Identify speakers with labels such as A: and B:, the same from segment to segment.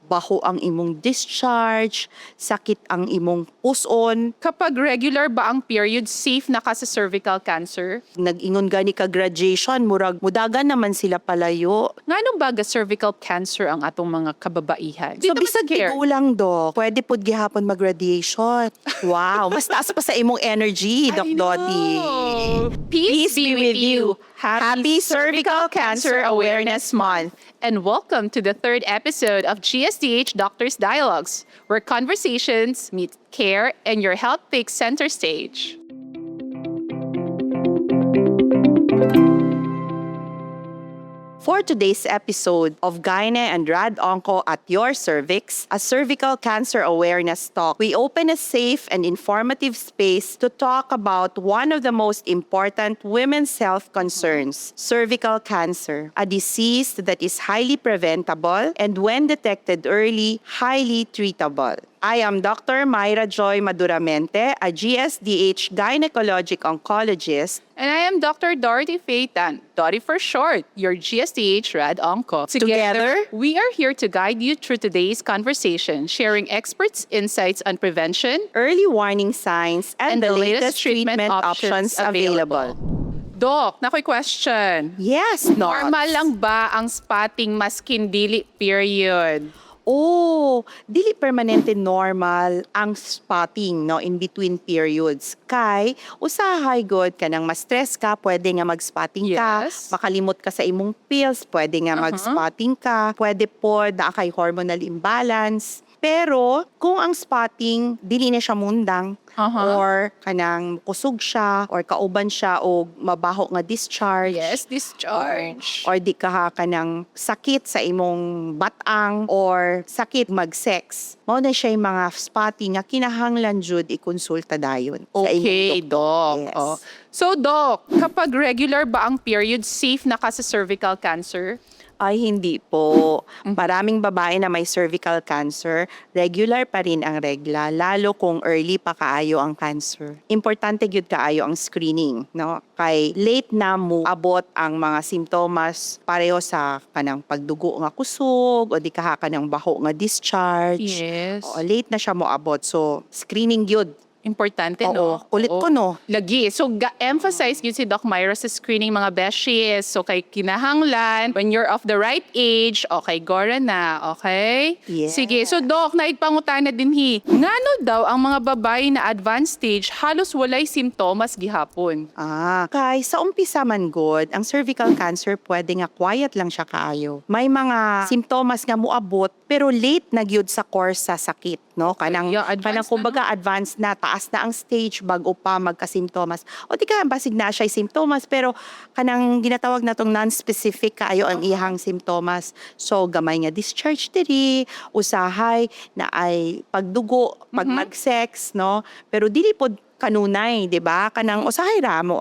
A: baho ang imong discharge, sakit ang imong puson.
B: Kapag regular ba ang period, safe na ka sa cervical cancer?
A: Nag-ingon gani ka graduation, murag mudagan naman sila palayo.
B: Ngano ba ga cervical cancer ang atong mga kababaihan?
A: So bisag tigulang do, pwede pud gihapon mag-radiation. Wow, mas taas pa sa imong energy, Doc Dottie.
B: Peace be with you. Happy Cervical Cancer Awareness Month. And welcome to the third episode of GSDH Doctors Dialogues, where conversations meet care and your health takes center stage.
A: For today's episode of Gyne and Rad Onco at Your Cervix, a cervical cancer awareness talk, we open a safe and informative space to talk about one of the most important women's health concerns, cervical cancer, a disease that is highly preventable and when detected early, highly treatable. I am Dr. Myra Joy Maduramente, a GSDH gynecologic oncologist.
B: And I am Dr. Dorothy Feitan, Dottie for short, your GSDH Rad Onco.
A: Together,
B: we are here to guide you through today's conversation, sharing experts' insights on prevention,
A: early warning signs, and the latest treatment options available.
B: Doc, nakoy question.
A: Yes,
B: Normal lang ba ang spotting maskin dili period?
A: Oh, dili permanente normal ang spotting no in between periods. Kay usahay god kanang ma-stress ka, pwede nga mag-spotting ka.
B: Yes.
A: Makalimot ka sa imong pills, pwede nga mag-spotting ka. Pwede po na kay hormonal imbalance. Pero kung ang spotting dili na siya mundang or kanang kusog siya or kauban siya o mabaho nga discharge.
B: Yes, discharge.
A: Or di ka kanang sakit sa imong batang or sakit mag-sex. Mao na siya yung mga spotting nga kinahanglan jud ikonsulta dayon. sa
B: Okay,
A: inyong doktor.
B: Doc.
A: Yes.
B: Oh. So, Doc, kapag regular ba ang period, safe na ka sa cervical cancer?
A: Ay, hindi po. Maraming babae na may cervical cancer, regular pa rin ang regla, lalo kung early pa kaayo ang cancer. Importante gyud kaayo ang screening, no? Kay late na mo abot ang mga simptomas pareho sa kanang pagdugo nga kusog o di kaha kanang baho nga discharge.
B: Yes.
A: O, late na siya mo abot. So, screening gyud.
B: Importante,
A: Oo,
B: no?
A: kulit ko, no?
B: Lagi. So, emphasize yun si Doc Myra sa screening mga beshies. So, kay kinahanglan, when you're of the right age, okay, gora na, okay?
A: Yes.
B: Sige. So, Doc, naigpangutana din ngano daw ang mga babae na advanced stage halos walay simptomas gihapon?
A: Kay sa umpisa man god, ang cervical cancer pwede nga quiet lang siya kaayo. May mga simptomas nga moabot pero late na gyud sa course sa sakit, no? Kanang
B: Yeah, advanced
A: kumbaga advanced na, taas na ang stage bago pa magka-simptomas. O di ka basig na siya simptomas pero kanang ginatawag natong non-specific kaayo ang iyang simptomas. So gamay nga discharge diri, usahay na ay pagdugo, pag mag-sex, no? Pero dili pod kanunay, di ba? Kanang usahay ra mo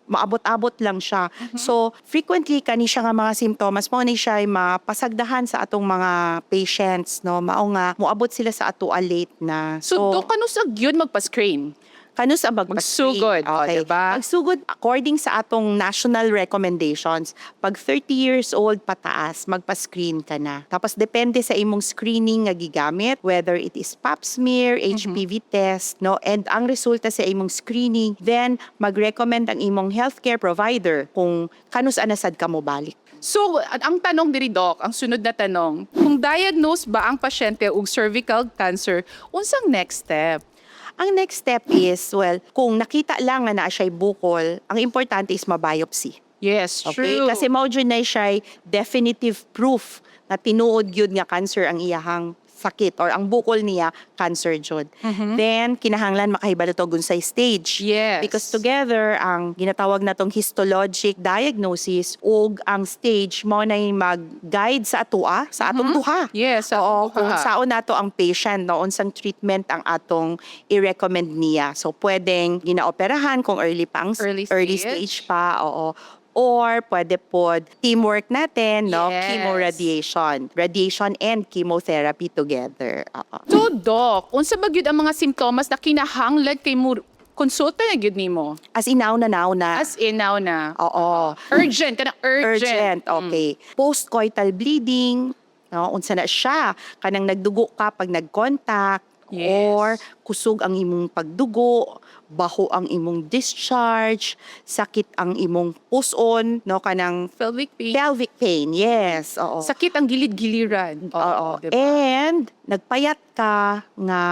A: maabot-abot lang siya. So, frequently kani siya nga mga simptomas mo ni siya ay mapasagdahan sa atong mga patients, no? Mao nga moabot sila sa ato late na.
B: So, Doc, kano sa gyud magpa-screen?
A: Kano sa magpa-screen?
B: Magsugod,
A: Okay.
B: diba?
A: Magsugod according sa atong national recommendations. Pag 30 years old pataas, magpa-screen ka na. Tapos depende sa imong screening nga gigamit, whether it is pap smear, HPV test, no? And ang resulta sa imong screening, then mag-recommend ang imong healthcare provider kung kano saan nasad ka mo balik.
B: So, ang tanong diri, Doc, ang sunod na tanong, kung diagnose ba ang pasyente og cervical cancer, unsang next step?
A: Ang next step is, well, kung nakita lang nga na siya'y bukol, ang importante is mabiopsy.
B: Yes,
A: Okay?
B: true.
A: Kasi mao jud na siya'y definitive proof na tinuod gyud nga cancer ang iyahang sakit or ang bukol niya cancer jud. Then kinahanglan makahibalo to unsay stage.
B: Yes.
A: Because together ang ginatawag natong histologic diagnosis ug ang stage mao na mag-guide sa atua sa atong duha.
B: Yes, sa
A: Oo,
B: atong
A: kung
B: duha.
A: saon nato ang patient no unsang treatment ang atong i-recommend niya. So pwedeng ginaoperahan kung early pa ang
B: Early
A: stage pa, oo. Or pwede po teamwork natin, no?
B: Yes.
A: Chemoradiation. Radiation and chemotherapy together.
B: So, Doc, unsa ba gyud ang mga simptomas na kinahanglan kay mo konsulta na gyud nimo?
A: As in now na.
B: As in now na.
A: Oo.
B: Urgent, kanang urgent.
A: Urgent, okay. Postcoital bleeding, No? Unsa na siya, kanang nagdugo ka pag nag-contact,
B: Yes.
A: or kusog ang imong pagdugo, baho ang imong discharge, sakit ang imong puson, no, kanang
B: Pelvic pain.
A: pelvic pain. Yes, oo.
B: Sakit ang gilid-giliran.
A: Oo.
B: Diba?
A: And nagpayat ka nga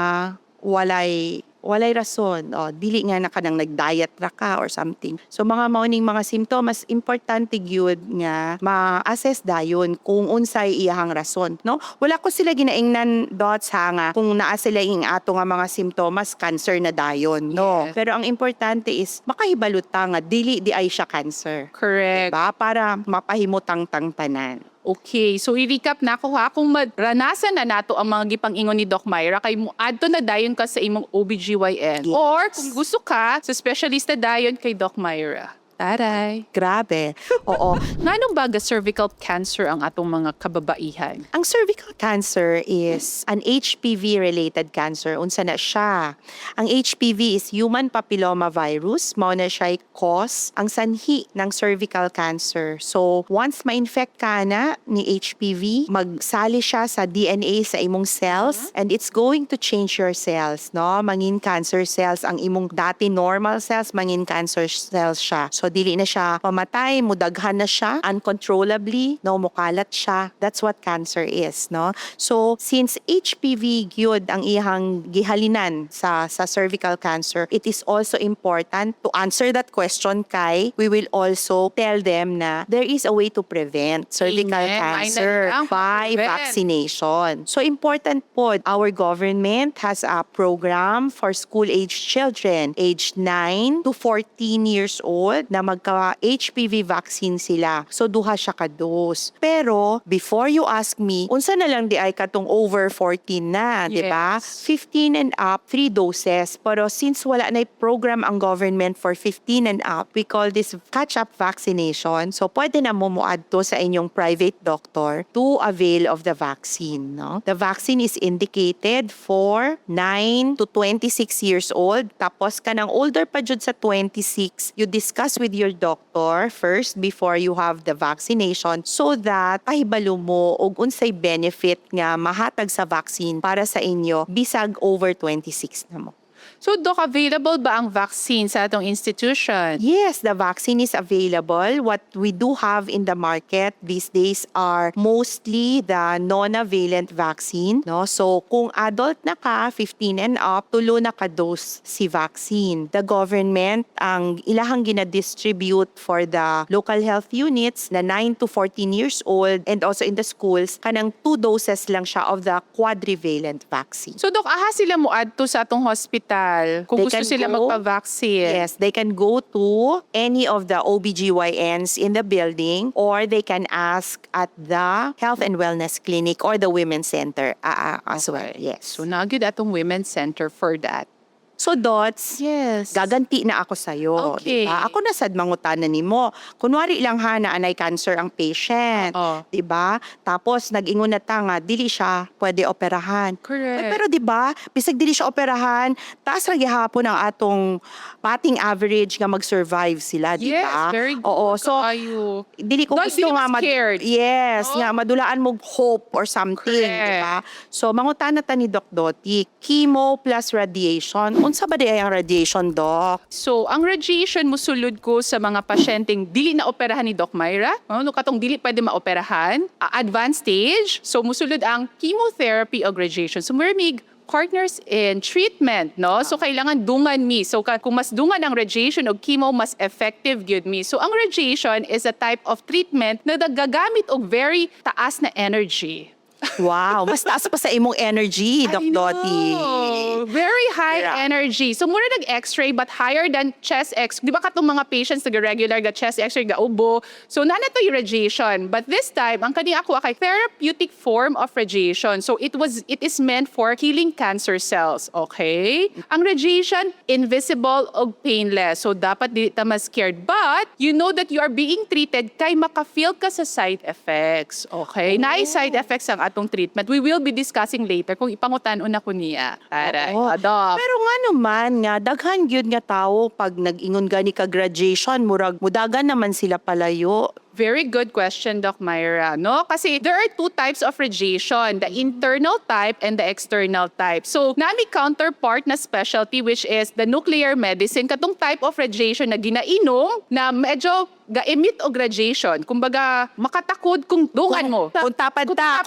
A: walay rason. Dili nga na kanang nag-diet ra ka or something. So mga mauning mga simptomas, importante gyud nga ma-assess dayon kung unsay iyahang rason, no? Wala ko sila ginaingnan dots ha nga kung naa sila ing ato nga mga simptomas, cancer na dayon, no?
B: Yes.
A: Pero ang importante is makahibalot ta nga dili di ay siya cancer.
B: Correct.
A: Diba? Para mapahimutang tang tanan.
B: Okay, so i-recap na ako ha. Kung maranasan na nato ang mga gipang-ingon ni Doc Myra, kay mo adto na dayon ka sa imong OBGYN.
A: Yes.
B: Or kung gusto ka, sa specialista dayon kay Doc Myra. Taray.
A: Grabe. Oo.
B: Ngano ba ga cervical cancer ang atong mga kababaihan?
A: Ang cervical cancer is an HPV-related cancer. Unsa na siya? Ang HPV is human papilloma virus. Mao na siya cause ang sanhi ng cervical cancer. So, once ma-infect ka na ni HPV, magsali siya sa DNA sa imong cells and it's going to change your cells, no? Mangin cancer cells ang imong dati normal cells, mangin cancer cells siya. So, dili na siya pamatay, mudaghan na siya uncontrollably, no, mukalat siya. That's what cancer is, no? So, since HPV gyud ang iyang gihalinan sa cervical cancer, it is also important to answer that question kay we will also tell them na there is a way to prevent cervical
B: Amen.
A: cancer
B: Ay,
A: by
B: prevent.
A: vaccination. So, important po, our government has a program for school-age children, aged 9 to 14 years old, na magka-HPV vaccine sila. So, duha siya ka dose. Pero, before you ask me, unsa na lang di ay katong over 14 na, di ba?
B: Yes.
A: 15 and up, 3 doses. Pero since wala na program ang government for 15 and up, we call this catch-up vaccination. So, pwede na mo muadto sa inyong private doctor to avail of the vaccine. No? The vaccine is indicated for 9 to 26 years old. Tapos, kanang older pa jud sa 26, you discuss with your doctor first before you have the vaccination so that pahibalo mo og unsay benefit nga mahatag sa vaccine para sa inyo bisag over 26 na mo.
B: So, Doc, available ba ang vaccine sa atong institution?
A: Yes, the vaccine is available. What we do have in the market these days are mostly the non-valent vaccine. No? So, kung adult na ka, 15 and up, tulo na ka dose si vaccine. The government, ang ilahang gina-distribute for the local health units na 9 to 14 years old and also in the schools, kanang 2 doses lang siya of the quadrivalent vaccine.
B: So, Doc, aha sila mo adto sa atong hospital kung
A: They
B: gusto
A: can
B: sila
A: go-
B: magpa-vaccine?
A: Yes, they can go to any of the OBGYNs in the building or they can ask at the Health and Wellness Clinic or the Women's Center as well. Yes.
B: So, nagid atong Women's Center for that.
A: So, Dots,
B: Yes.
A: gaganti na ako sa'yo.
B: Okay.
A: Diba? Ako na sad mangutanan nimo. Kunwari lang ha na anay cancer ang patient.
B: Oo.
A: Diba? Tapos, nag-ingon na ta nga, dili siya pwede operahan.
B: Correct.
A: Ay, pero diba, bisag dili siya operahan, taas ra gihapon ang atong batting average nga mag-survive sila, diba?
B: Yes, very good.
A: Oo, so
B: Ayo.
A: dili ko
B: Dahil
A: gusto
B: dili
A: nga
B: mas scared.
A: yes,
B: No?
A: nga madulaan mo hope or something,
B: Correct.
A: diba? So mangutana ta ni Doc Doti, chemo plus radiation, unsa ba di ay ang radiation, Doc?
B: So, ang radiation musulod ko sa mga pasyenteng dili na operahan ni Doc Myra. Ano katong dili pwede maoperahan. Advanced stage. So, musulod ang chemotherapy o radiation. So, maramig partners in treatment, no? So, kailangan dungan mi. So, kung mas dungan ang radiation o chemo, mas effective gyud mi. So, ang radiation is a type of treatment na nagagamit og very taas na energy.
A: Wow, mas taas pa sa imong energy, Doc
B: I know.
A: Doti.
B: Very high
A: Yeah.
B: energy. So, mura nag-x-ray but higher than chest x. Di ba katong mga patients nag-regular ga chest x-ray, ga ubo. So, nana to yung radiation. But this time, ang kani ako kay therapeutic form of radiation. So, it is meant for killing cancer cells. Okay? Ang radiation, invisible o painless. So, dapat di ta ma-scared. But, you know that you are being treated kay maka-feel ka sa side effects. Okay? Naay side effects ang atong treatment. We will be discussing later kung ipangutan una ko niya. Taray.
A: Oo.
B: Adopt.
A: Pero nga naman nga, daghan gyud nga tao pag nag-ingon gani ka graduation, murag mudagan naman sila palayo.
B: Very good question, Doc Myra. No? Kasi there are two types of radiation, the internal type and the external type. So, nami counterpart na specialty which is the nuclear medicine, katong type of radiation na ginainom na medyo ga-emit og radiation. Kumbaga, makatakod kung dungan mo.
A: Kung tapad ta,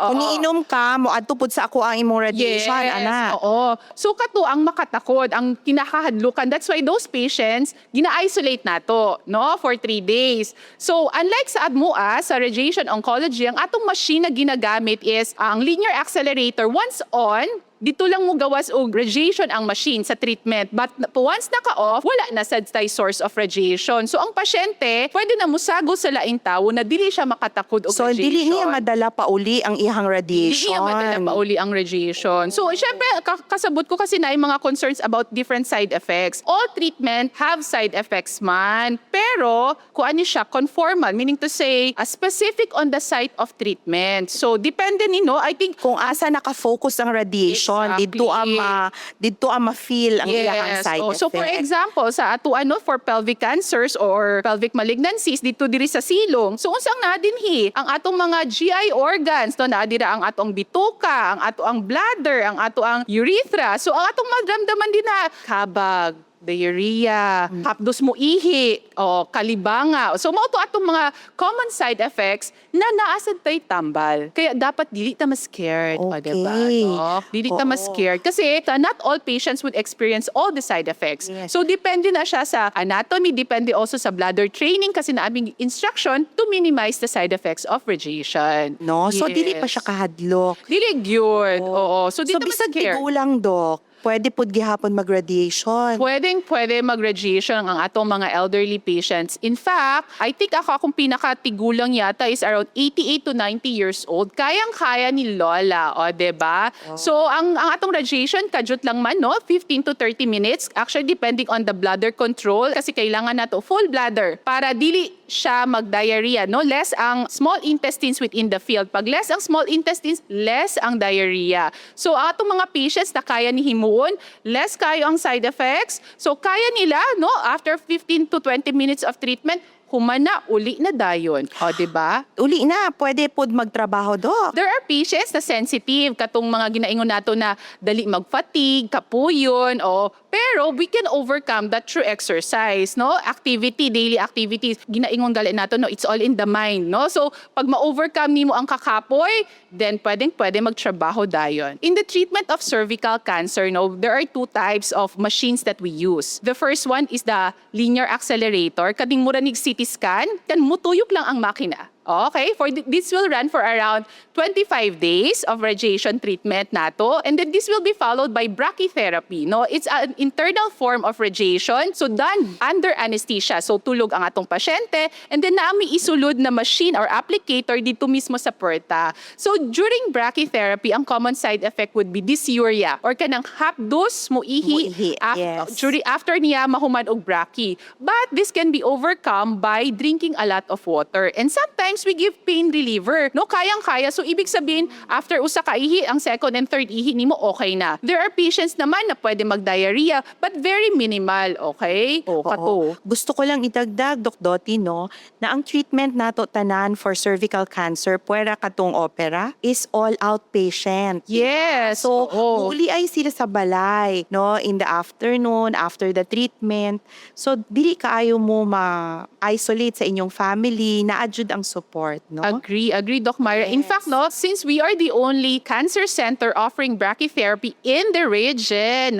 A: kung niinom ka, mo adto pud sa ako ang imong radiation, ana.
B: Oo. So kato ang makatakod, ang kinakahadlukan. That's why those patients, gina-isolate nato, no, for 3 days. So unlike sa ADMUA, sa radiation oncology, ang atong machine na ginagamit is ang linear accelerator. Once on, dito lang mo gawas og radiation ang machine sa treatment. But once naka-off, wala na sad tay source of radiation. So ang pasyente, pwede na musago sa laing tawo na dili siya makatakod og
A: So,
B: radiation.
A: dili niya madala pa uli ang ihang
B: Hindi
A: radiation.
B: niya madala pa uli ang radiation. So, syempre, kasabot ko kasi na yung mga concerns about different side effects. All treatment have side effects man. Pero, kung ano siya, conformal, meaning to say, specific on the site of treatment. So, depende I think,
A: Kung asa naka-focus ang radiation, didto ang ma-feel ang iyang side effect.
B: So for example, sa ato for pelvic cancers or pelvic malignancies dito diri sa silong. So unsang na dinhi ang atong mga GI organs na dira ang atong bituka, ang ato ang bladder, ang ato ang urethra. So ang atong madramdaman din na kabag, diarrhea, hapdos mo ihi, o kalibanga. So mao to atong mga common side effects na naasad tay tambal. Kaya dapat dili ta ma-scared,
A: Okay.
B: diba? No? Dili ta
A: Oo.
B: ma-scared kasi not all patients would experience all the side effects.
A: Yes.
B: So depende na siya sa anatomy, depende also sa bladder training kasi na aming instruction to minimize the side effects of radiation.
A: No? So, dili pa
B: Yes.
A: siya kahadlok.
B: Dili gyud. Oo. So di
A: So,
B: ta
A: bisag
B: ma-scared.
A: tigulang, Dok, pwede pud gihapon mag-radiation.
B: Pwede mag-radiation ang atong mga elderly patients. In fact, I think akong pinakatigulang yata is around 88 to 90 years old. Kayang-kaya ni Lola, o, diba? So, ang atong radiation, kadyot lang man, no? 15 to 30 minutes. Actually, depending on the bladder control, kasi kailangan nato full bladder para dili siya mag-diarrhea, no? Less ang small intestines within the field. Pag less ang small intestines, less ang diarrhea. So, ang atong mga patients na kaya ni himuon, less kayo ang side effects. So, kaya nila, no? After 15 to 20 minutes of treatment, humana, uli na dayon. O, diba?
A: Uli na, pwede pud magtrabaho, Dok.
B: There are patients na sensitive, katong mga ginaingon nato na dali mag-fatigue, kapuyon, pero we can overcome that through exercise, no? Activity, daily activities. Ginaingon gali nato, no? It's all in the mind, no? So, pag ma-overcome nimo ang kakapoy, then pwede magtrabaho dayon. In the treatment of cervical cancer, no, there are two types of machines that we use. The first one is the linear accelerator. Kading mura nig CT scan, kan mutuyok lang ang makina. Okay, this will run for around 25 days of radiation treatment nato, and then this will be followed by brachytherapy. No, it's an internal form of radiation, so done under anesthesia. So tulog ang atong pasyente, and then naami isulod na machine or applicator dito mismo sa puerta. So during brachytherapy, ang common side effect would be dysuria or kanang hapdos mo ihi,
A: yes.
B: after niya mahuman og brachy. But this can be overcome by drinking a lot of water, and sometimes we give pain reliever. No, kayang-kaya. So, ibig sabihin, after usa ka ihi, ang second and third ihi nimo okay na. There are patients naman na pwede mag-diarrhea, but very minimal, okay? Kato.
A: Gusto ko lang idagdag, Dok Doti, no, na ang treatment nato tanan for cervical cancer, puwera katong opera, is all outpatient.
B: Yes.
A: So,
B: oo.
A: uli ay sila sa balay, no, in the afternoon, after the treatment. So, dili kaayo mo ma-isolate sa inyong family, na-adjud ang support, no?
B: Agree, Doc Myra. In
A: Yes.
B: fact, no, since we are the only cancer center offering brachytherapy in the region,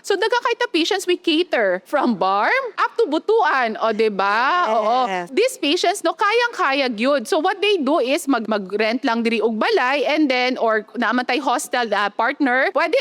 B: so daga kahit na patients we cater from BARM up to Butuan, o diba? Oo.
A: Yes.
B: These patients, no, kayang-kaya gyud. So what they do is mag-rent lang diri og balay, and then or naman tay hostel partner, pwede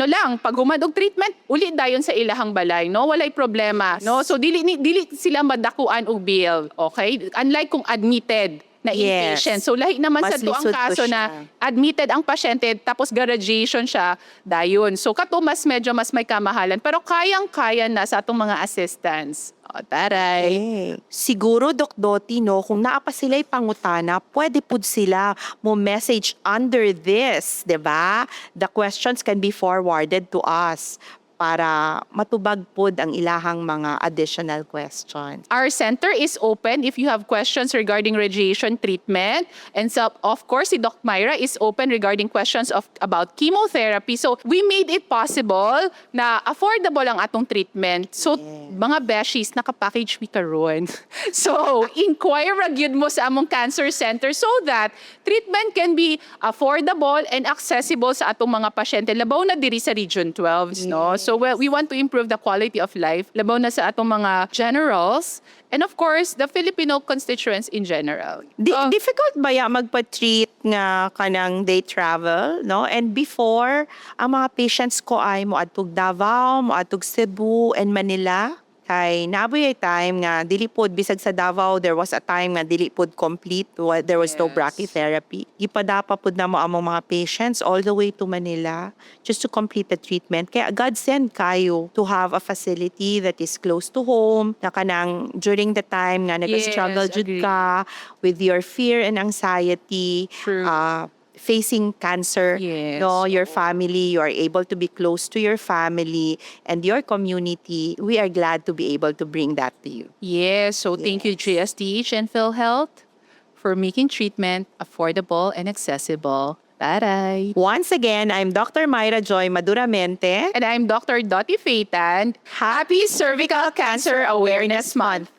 B: lang pag humad og treatment, uli dayon sa ilahang balay, no? Walay problema, no? So dili sila madakuan og bill, okay? Unlike kung admitted na
A: Yes.
B: inpatient. So lahi naman
A: Mas
B: sa tuang
A: lisod po
B: kaso
A: siya.
B: na admitted ang pasyente tapos radiation siya dayon. So kato medyo mas may kamahalan, pero kayang-kaya na sa atong mga assistants. O, taray.
A: Siguro, Dok Doti, no, kung naa pa sila'y pangutana, pwede pud sila mo message under this, di ba? The questions can be forwarded to us para matubag pod ang ilahang mga additional questions.
B: Our center is open if you have questions regarding radiation treatment. And so, of course, si Doc Myra is open regarding questions about chemotherapy. So, we made it possible na affordable ang atong treatment. So, mga beshies, nakapackage mi karon. So, inquire ra gyud mo sa among cancer center so that treatment can be affordable and accessible sa atong mga pasyente. Labaw na diri sa Region 12, no? So, we want to improve the quality of life. Labaw na sa atong mga generals and of course, the Filipino constituents in general.
A: Difficult ba ya magpa-treat nga kanang day travel, no? And before, ang mga patients ko ay moadtog Davao, moadtog Cebu and Manila. Kay naboy ay time nga dili pod bisag sa Davao there was a time nga dili pod complete, there was no
B: Yes.
A: brachytherapy. Ipadapa pod na mo among mga patients all the way to Manila just to complete the treatment. Kaya God send kayo to have a facility that is close to home na kanang during the time nga nag-struggle
B: Yes,
A: jud
B: agree.
A: ka with your fear and anxiety,
B: True.
A: facing cancer,
B: Yes.
A: no, your family, you are able to be close to your family and your community. We are glad to be able to bring that to you.
B: Yes, so thank you GSTH and PhilHealth for making treatment affordable and accessible. Bye-bye.
A: Once again, I'm Dr. Myra Joy Maduramente.
B: And I'm Dr. Dottie Feitan. Happy Cervical Cancer Awareness Month.